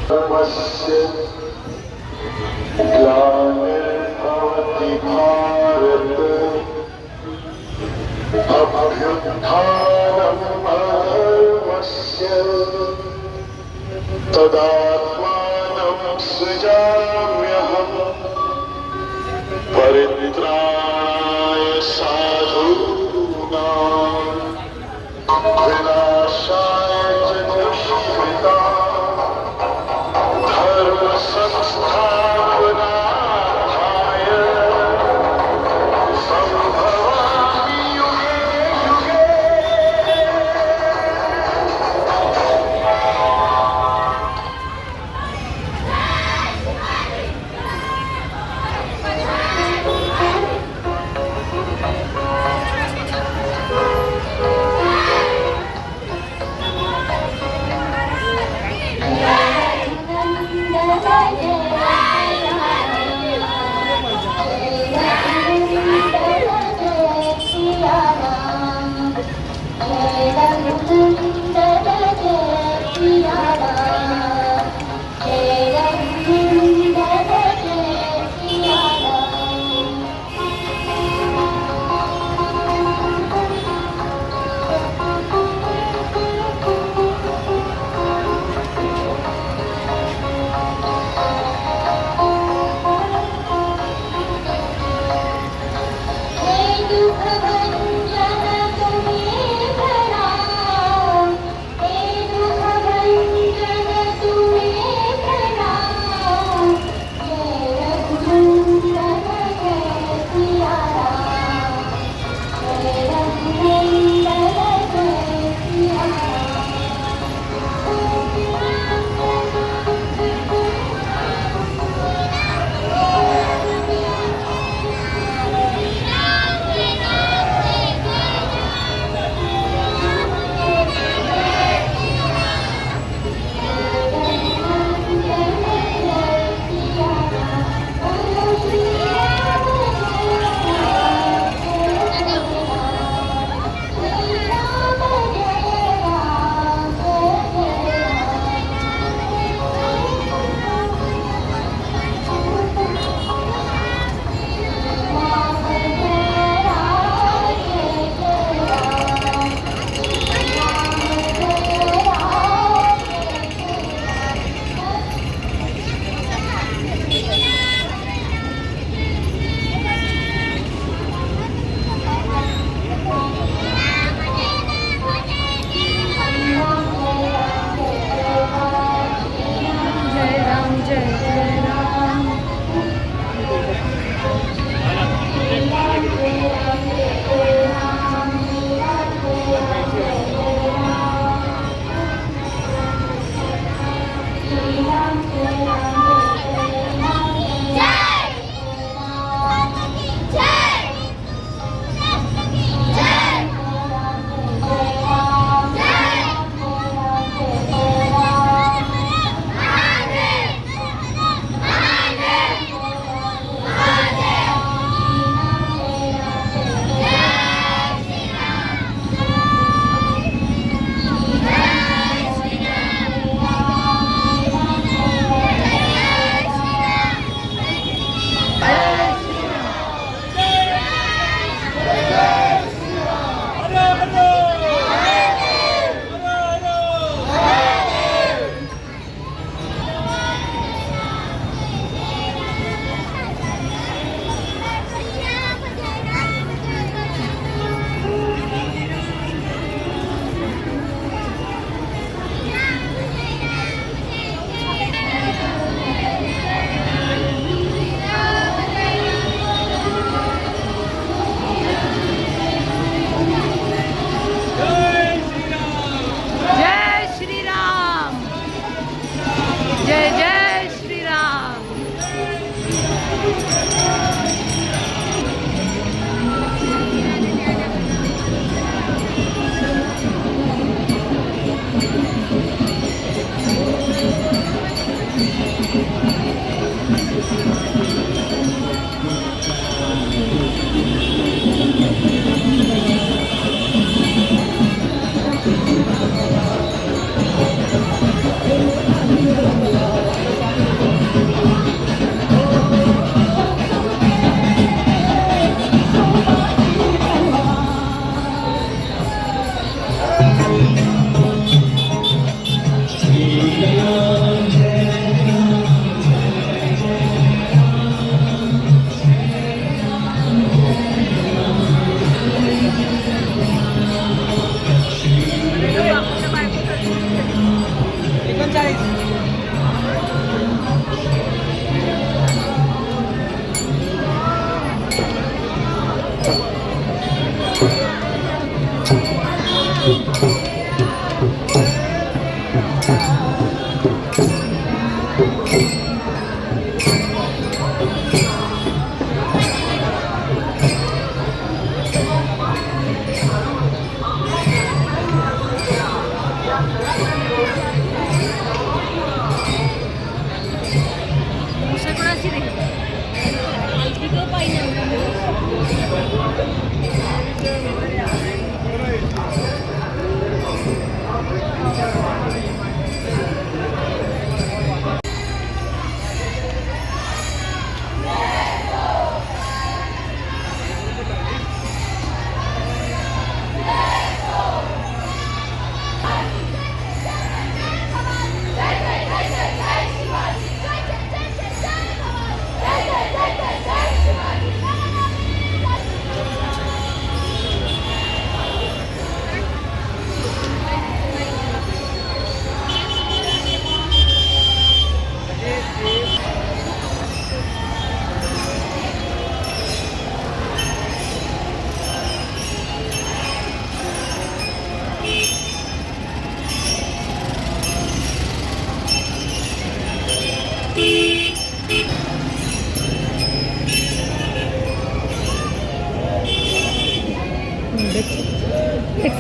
धर्मस्य ग्लानिर्भवति भारत अभ्युत्थानं अधर्मस्य तदात्मानं सृजाम्यहम् परित्राणाय साधूनां विनाशाय च दुष्कृतां धर्म संस्थापनार्थाय संभवामि युगे युगे।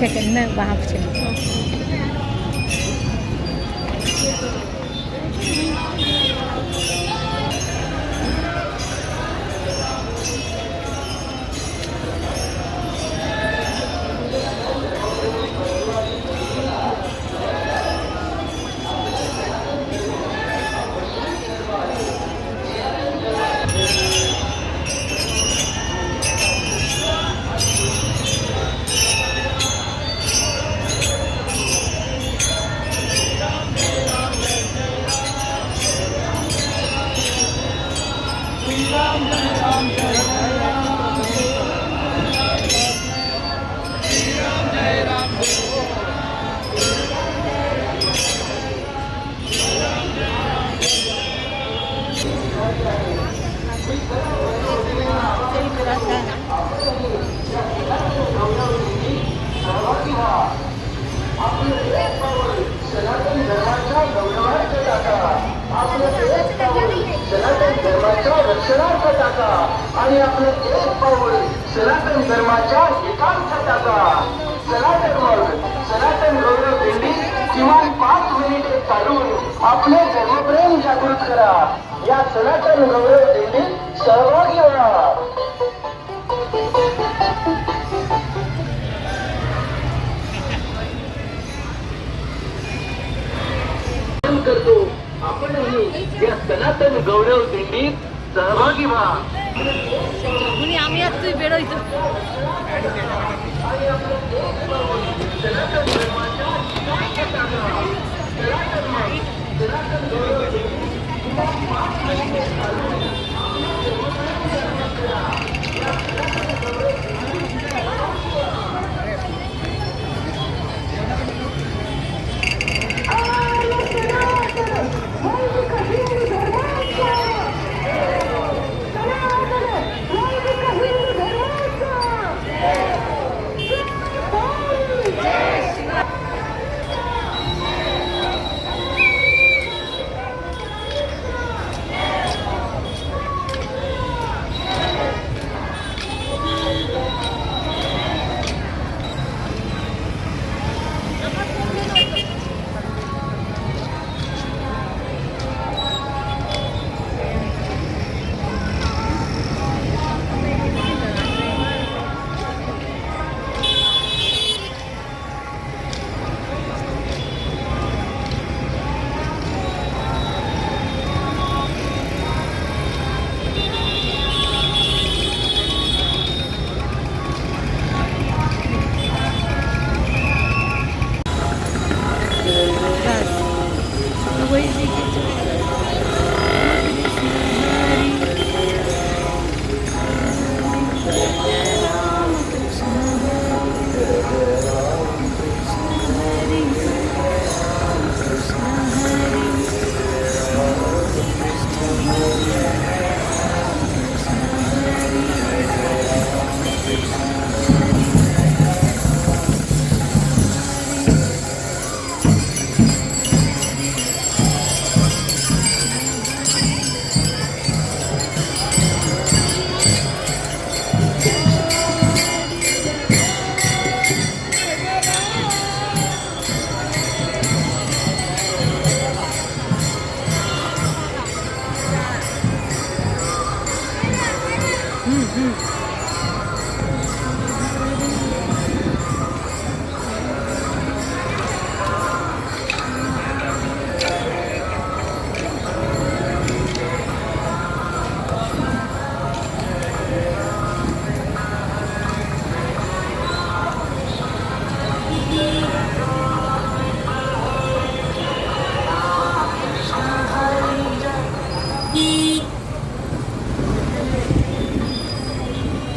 सेकंड में वहाँ पे चले। सनातन धर्माच्या रक्षणार्थ टाका आणि आपलं एक पाऊल सनातन धर्माच्या एकांत टाका. सनातन गौरव दिंडी किमान 5 मिनिटे चालून आपले धर्मप्रेम जागृत करा. या सनातन गौरव दिंडीत सहभागी व्हा. करतो आपणही या सनातन गौरव दिंडीत सहभागी व्हा. আমি আর তুই বেরোই তো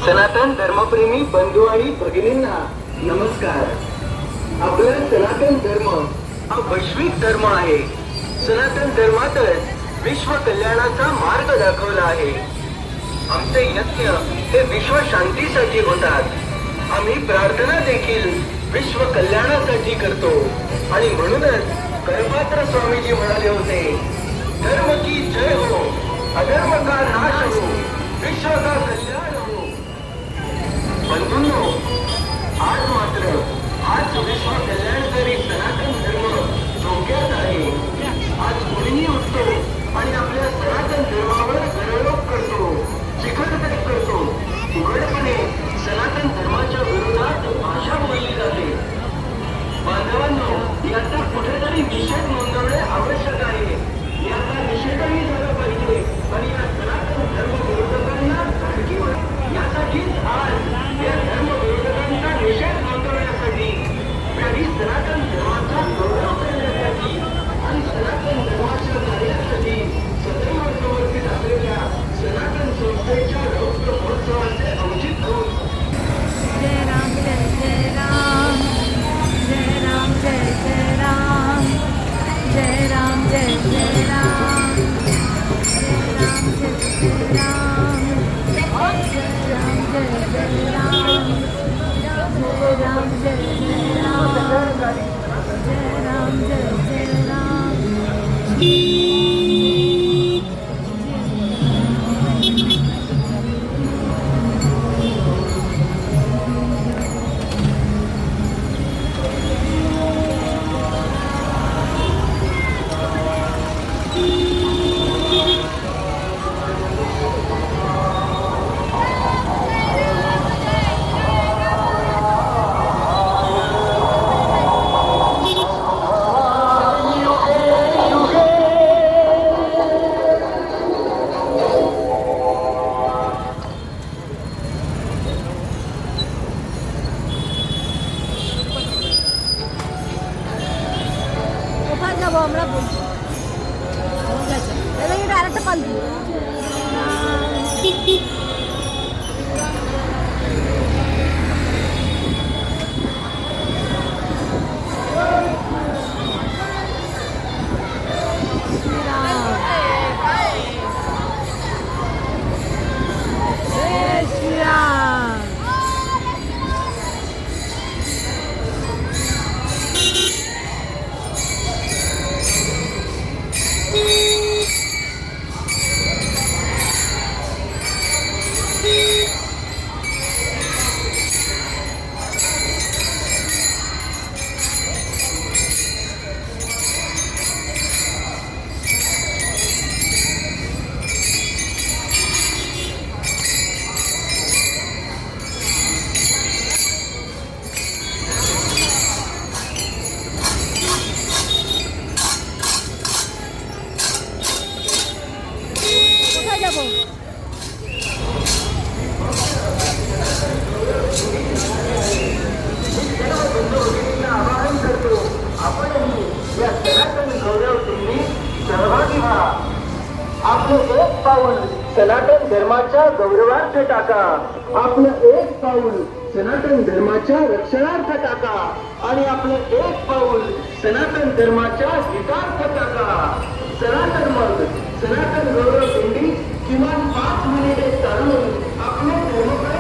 सनातन धर्मप्रेमी बंधू आणि भगिनींना नमस्कार. आपला सनातन धर्म हा वैश्विक धर्म आहे. सनातन धर्मातच विश्व कल्याणाचा मार्ग दाखवला आहे. आमचे यज्ञ हे विश्व शांतीसाठी होतात. आम्ही प्रार्थना देखील विश्व कल्याणासाठी करतो आणि म्हणूनच करपात्र स्वामीजी म्हणाले होते, धर्म की जय हो, अधर्म का नाश हो, विश्व का कल्याण हो. बंधूंनो, आज मात्र आज विश्व कल्याणकारी सनातन धर्म धोक्यात आहे. आज कोणीही उठतो आणि आपल्या सनातन धर्मावर गररोप करतो, चिखलफेक करतो. उघडपणे सनातन धर्माच्या विरोधात भाषा बोलली जाते. बांधवांनो, याचा कुठेतरी निषेध नोंदवणे आवश्यक आहे. याचा निषेधही झाला पाहिजे आणि या सनातन धर्म विरोधकांना धडकी यासाठीच आज या धर्म विरोधकांचा निषेध नोंदवण्यासाठी आणि सनातन धर्माचा गौरव करण्यासाठी आणि सनातन धर्माच्या कार्यासाठी सदैव समर्पित असलेल्या सनातन संस्थेच्या रौद्र महोत्सवाचे औचित्य होऊन जय राम जय जय राम, जय राम जय जय राम, जय राम जय जय राम, जय राम जय जय राम, जय राम जय जय राम, जय राम जय जय राम, जय राम जय जय राम. কোথায় যাবো আমরা বলছি ঠিক আছে এবার আরেকটা পাল দিই কোথায় যাবো आवाहन करतो, आपणही या सनातन गौरव दिंडीत सहभागी व्हा. आपलं एक पाऊल सनातन धर्माच्या गौरवार्थ टाका. आपलं एक पाऊल सनातन धर्माच्या रक्षणार्थ टाका आणि आपलं एक पाऊल सनातन धर्माच्या हितार्थ टाका. सनातन मग सनातन गौरव दिंडी किमान 5 मिनिटे चालून आपले धर्मकडे